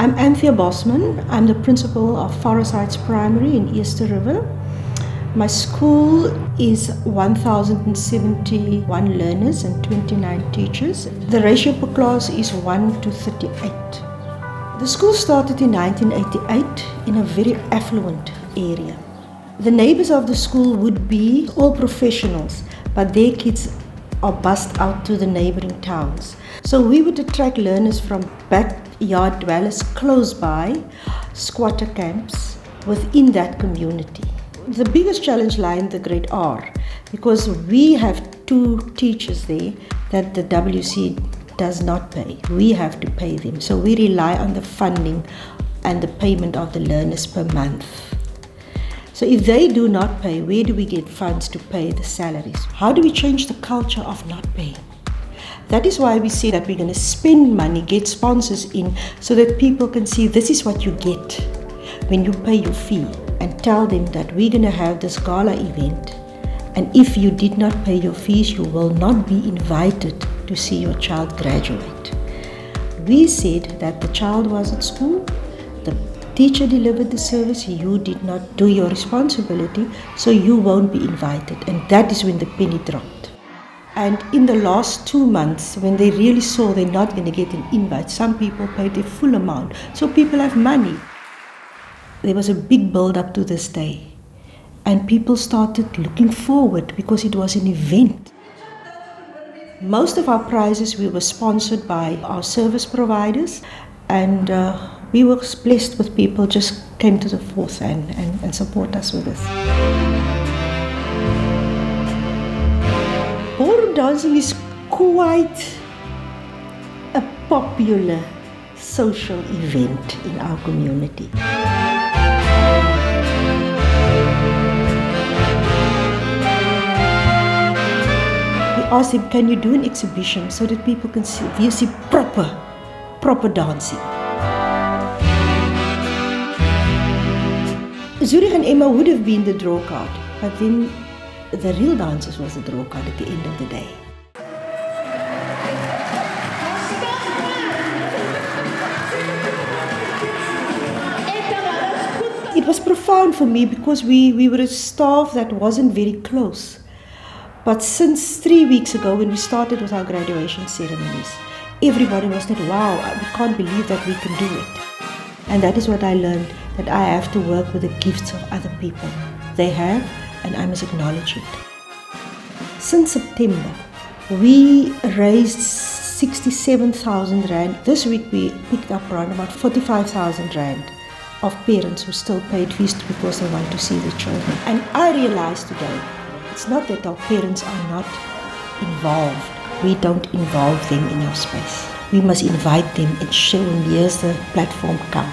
I'm Anthea Bosman. I'm the principal of Forest Heights Primary in Easter River. My school is 1,071 learners and 29 teachers. The ratio per class is 1 to 38. The school started in 1988 in a very affluent area. The neighbors of the school would be all professionals, but their kids are bussed out to the neighboring towns. So we would attract learners from backyard dwellers close by, squatter camps within that community. The biggest challenge lies in the grade R, because we have 2 teachers there that the WC does not pay. We have to pay them. So we rely on the funding and the payment of the learners per month. So if they do not pay, where do we get funds to pay the salaries? How do we change the culture of not paying? That is why we say that we're going to spend money, get sponsors in, so that people can see this is what you get when you pay your fee, and tell them that we're going to have this gala event, and if you did not pay your fees, you will not be invited to see your child graduate. We said that the child was at school, the teacher delivered the service, you did not do your responsibility, so you won't be invited. And that is when the penny dropped. And in the last 2 months, when they really saw they're not going to get an invite, some people paid the full amount, so people have money. There was a big build-up to this day, and people started looking forward because it was an event. Most of our prizes we were sponsored by our service providers, and we were blessed with people just came to the forth and support us with this. Ballroom dancing is quite a popular social event in our community. We asked them, can you do an exhibition so that people can see proper dancing? Zurich and Emma would have been the draw card, but then the real dancers was the draw card at the end of the day. It was profound for me because we were a staff that wasn't very close. But since 3 weeks ago, when we started with our graduation ceremonies, everybody was like, wow, we can't believe that we can do it. And that is what I learned, that I have to work with the gifts of other people. They have, and I must acknowledge it. Since September, we raised 67,000 Rand. This week we picked up around about 45,000 Rand of parents who still paid fees because they want to see their children. And I realized today, it's not that our parents are not involved. We don't involve them in our space. We must invite them and show them, here's the platform, come.